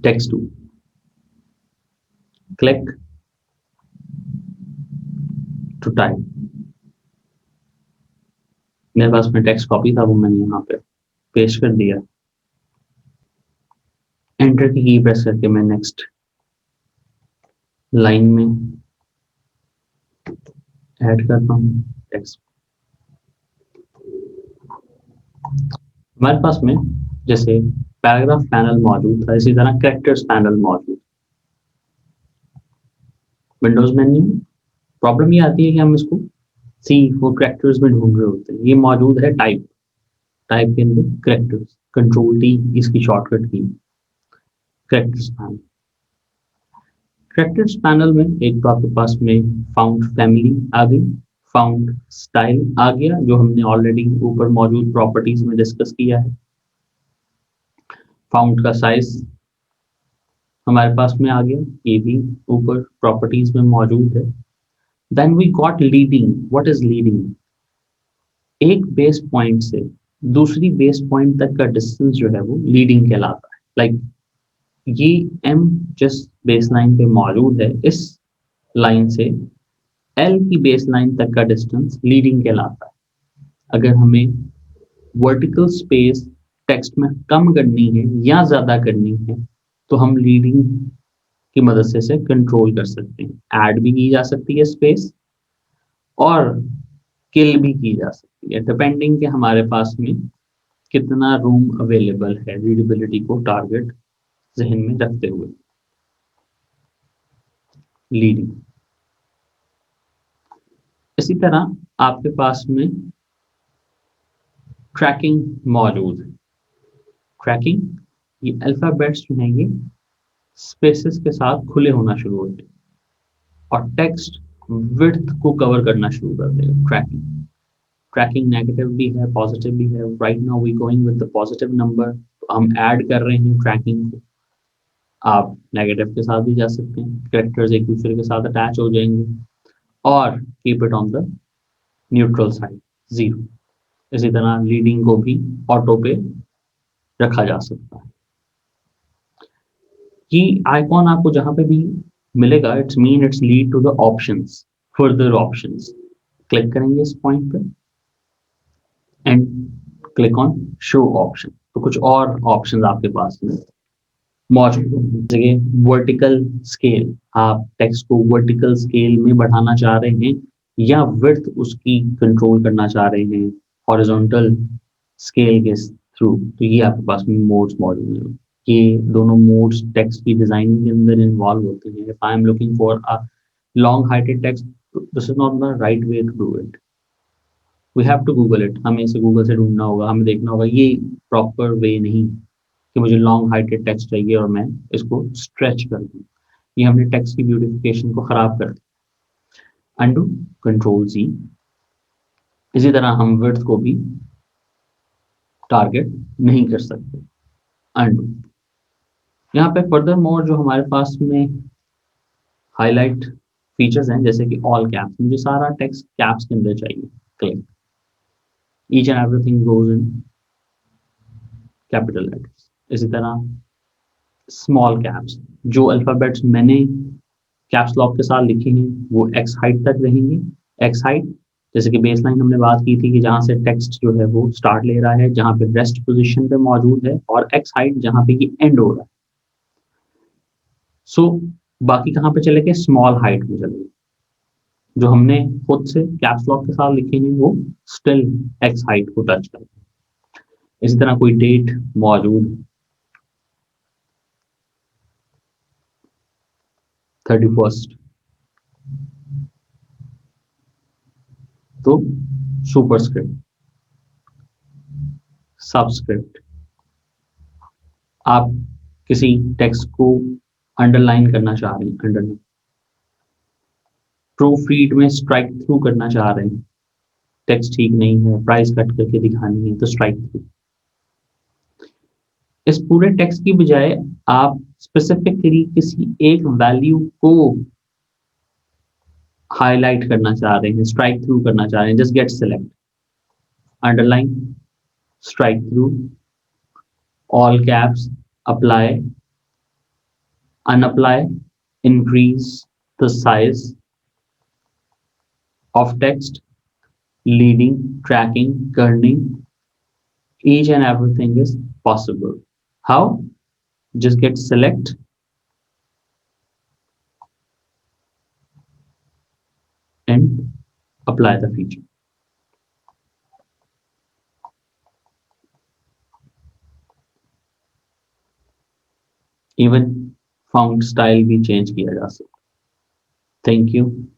Text to, click to type. मेरे पास में टेक्स्ट कॉपी था, वो मैंने यहाँ पे पेस्ट कर दिया। एंटर की की प्रेस करके मैं नेक्स्ट लाइन में ऐड करता हूँ टेक्स्ट। हमारे पास में जैसे पैराग्राफ पैनल मौजूद था, इसी तरह कैरेक्टर्स पैनल मौजूद। विंडोज मेन्यू में प्रॉब्लम ये आती है कि हम इसको सी वो कैरेक्टर्स में ढूंढ रहे होते हैं। ये मौजूद है टाइप के अंदर कैरेक्टर्स, कंट्रोल टी इसकी शॉर्टकट की। कैरेक्टर्स पैनल, कैरेक्टर्स पैनल में एक तो आपके पास में फाउंड फैमिली आ गई, फाउंड स्टाइल आ गया, जो हमने ऑलरेडी ऊपर मौजूद प्रॉपर्टीज में डिस्कस किया है। फाउंड का साइज हमारे पास में आ गया, ये भी ऊपर प्रॉपर्टीज में मौजूद है। Then we got leading. What is leading? एक बेस पॉइंट से दूसरी बेस पॉइंट तक का डिस्टेंस जो है वो लीडिंग कहलाता है। लाइक ये एम जिस बेस लाइन पे मौजूद है, इस लाइन से एल की बेस लाइन तक का डिस्टेंस लीडिंग कहलाता है। अगर हमें वर्टिकल स्पेस टेक्स्ट में कम करनी है या ज्यादा करनी है तो हम लीडिंग की मदद से कंट्रोल कर सकते हैं। ऐड भी की जा सकती है स्पेस और किल भी की जा सकती है, डिपेंडिंग के हमारे पास में कितना रूम अवेलेबल है रीडेबिलिटी को टारगेट जहन में रखते हुए। लीडिंग, इसी तरह आपके पास में ट्रैकिंग मौजूद है। ट्रैकिंग, ये अल्फाबेट्स जो हैं ये स्पेसेस के साथ खुले होना शुरू होते हैं और टेक्स्ट विड्थ को कवर करना शुरू कर देगा। ट्रैकिंग नेगेटिव भी है, पॉजिटिव भी है। Right now we going with the positive number, तो हम ऐड कर रहे हैं ट्रैकिंग को। आप नेगेटिव के साथ भी जा सकते हैं, कैरेक्टर्स एक दूसरे के साथ अटैच हो जाएंगे। और keep it on the neutral side, 0। इसी तरह लीडिंग को भी ऑटो पे रखा जा सकता है। ये आइकॉन आपको जहां पे भी मिलेगा, it's mean it's lead to the options, further options. Click करेंगे इस पॉइंट पे and click on show option, तो कुछ और ऑप्शन आपके पास में मौजूद होंगे। जैसे वर्टिकल स्केल, आप टेक्स्ट को वर्टिकल स्केल में बढ़ाना चाह रहे हैं या विड्थ उसकी कंट्रोल करना चाह रहे हैं हॉरिजॉन्टल स्केल के थ्रू, तो ये आपके पास में मोड्स मौजूद हैं। ये दोनों मोड्स टेक्स्ट की डिजाइनिंग के अंदर इन्वॉल्व होते हैं। If I am looking for a long heighted text, this is not the right way to do it. We have to Google it, हमें इसे गूगल से ढूंढना होगा, हमें देखना होगा ये प्रॉपर वे नहीं कि मुझे लॉन्ग हाइटेड टेक्स्ट चाहिए और मैं इसको स्ट्रेच कर दूं। ये हमने टेक्स्ट की ब्यूटिफिकेशन को खराब कर दिया। अंडू, कंट्रोल जी। इसी तरह हम विड्थ को भी टारगेट नहीं कर सकते। अंडू, यहाँ पे फर्दर मोर जो हमारे पास में हाईलाइट फीचर्स हैं, जैसे कि ऑल कैप्स, मुझे सारा टेक्स्ट कैप्स के अंदर चाहिए। Click, each and everything goes in capital letters. इसी तरह स्मॉल कैप्स, जो अल्फाबेट्स मैंने कैप्स लॉक के साथ लिखे हैं वो एक्स हाइट तक रहेंगे। एक्स हाइट, जैसे कि बेस लाइन हमने बात की थी कि जहां से टेक्स्ट जो है वो स्टार्ट ले रहा है, जहां पे रेस्ट पोजीशन पे मौजूद है, और एक्स हाइट जहां पे ये एंड हो रहा है। सो बाकी कहाँ पे चले गए? स्मॉल हाइट में चले गए। जो हमने खुद से कैप्स लॉक के साथ लिखे हैं वो स्टिल एक्स हाइट को टच करते हैं। इसी तरह कोई डेट मौजूद 31st, तो सुपरस्क्रिप्ट, सबस्क्रिप्ट। आप किसी टेक्स्ट को अंडरलाइन करना चाह रहे हैं, अंडरलाइन। प्रूफ रीड में स्ट्राइक थ्रू करना चाह रहे हैं, टेक्स्ट ठीक नहीं है, प्राइस कट करके दिखानी है, तो स्ट्राइक थ्रू। इस पूरे टेक्स्ट की बजाय आप स्पेसिफिकली किसी एक वैल्यू को हाईलाइट करना चाह रहे हैं, स्ट्राइक थ्रू करना चाह रहे हैं, just get select, underline, strike through, all caps, apply, unapply, increase the size of text, leading, tracking, kerning, each and everything is possible. How? Just get select and apply the feature. Even font style भी change किया जा सकता है. Thank you.